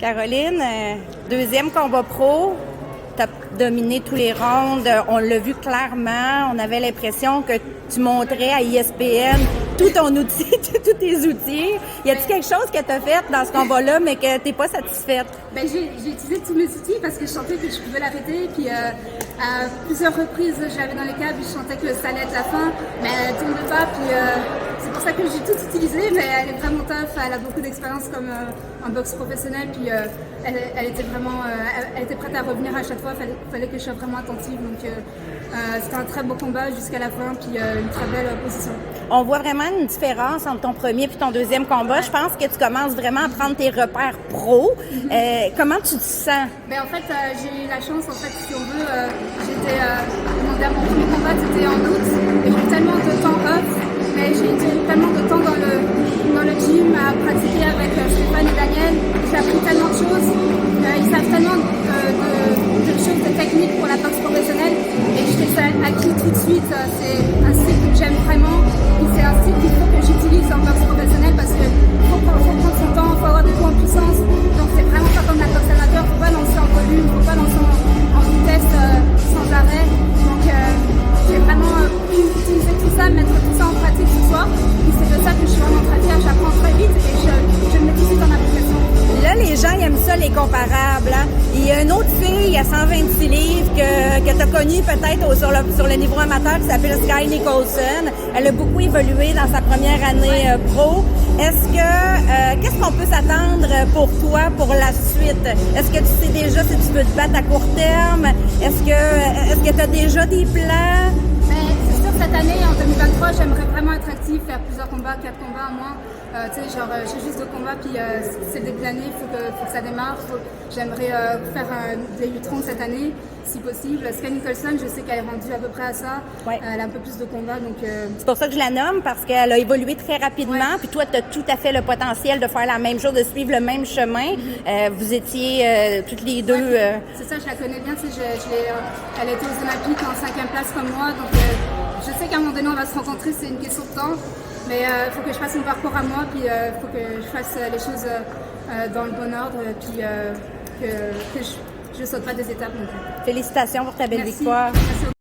Caroline, deuxième combat pro, tu as dominé tous les rounds, on l'a vu clairement, on avait l'impression que tu montrais à ESPN tout ton outil, tous tes outils. Y a-t-il quelque chose que tu as fait dans ce combat-là, mais que tu n'es pas satisfaite? Ben, j'ai utilisé tous mes outils parce que je sentais que je pouvais l'arrêter. Puis à plusieurs reprises, je l'avais dans les câbles, je sentais que ça allait être la fin, mais elle ne tombait pas. Puis c'est pour ça que j'ai tout utilisé, mais elle est vraiment tough. Elle a beaucoup d'expérience comme en boxe professionnelle. Puis elle était vraiment, elle était prête à revenir à chaque fois. Fallait que je sois vraiment attentive. Donc c'était un très beau combat jusqu'à la fin, puis une très belle position. On voit vraiment une différence entre ton premier et ton deuxième combat. Je pense que tu commences vraiment à prendre tes repères pro. Comment tu te sens? Ben, en fait, j'ai eu la chance, en fait, si on veut, mon premier combat, c'était en août, et j'ai eu tellement de temps off, mais j'ai eu tellement de temps dans le gym à pratiquer avec Stéphane et Daniel. J'ai appris tellement de choses. Ils savent tellement de choses, de techniques pour la boxe professionnelle, et je l'ai acquis tout de suite. C'est un style que j'aime vraiment, et c'est un style qu'il faut que j'utilise en boxe professionnelle parce qu'il faut prendre son temps, il faut avoir des coups en puissance. Donc c'est vraiment pas comme la boxe amateur, il ne faut pas lancer en volume, il ne faut pas lancer en vitesse sans arrêt. Donc j'ai vraiment pu utiliser tout ça, mettre tout ça en pratique ce soir. Et c'est de ça que je suis vraiment très fière, j'apprends très vite et je le mets tout de suite en application. Là, les gens ils aiment ça, les comparables. Hein? Il y a une autre fille à 126 livres que tu as connue peut-être sur le niveau amateur qui s'appelle Sky Nicholson. Elle a beaucoup évolué dans sa première année pro. Qu'est-ce qu'on peut s'attendre pour toi pour la suite? Est-ce que tu sais déjà si tu veux te battre à court terme? Est-ce que tu as déjà des plans? C'est sûr, cette année, en 2023, j'aimerais vraiment être active, faire plusieurs combats, 4 combats au moins. J'ai juste 2 combats, puis c'est le début de l'année, il faut que ça démarre. J'aimerais faire des 8 rounds cette année, si possible. Sky Nicholson, je sais qu'elle est rendue à peu près à ça. Ouais. Elle a un peu plus de combats, donc... C'est pour ça que je la nomme, parce qu'elle a évolué très rapidement. Puis toi, tu as tout à fait le potentiel de faire la même chose, de suivre le même chemin. Vous étiez toutes les deux... C'est ça, je la connais bien. Elle était aux Olympiques en 5e place comme moi, donc je sais qu'à un moment donné, on va se rencontrer, c'est une question de temps. Mais il faut que je fasse mon parcours à moi, puis il faut que je fasse les choses dans le bon ordre, puis que je ne saute pas des étapes non plus. Félicitations pour ta belle Merci. victoire. Merci.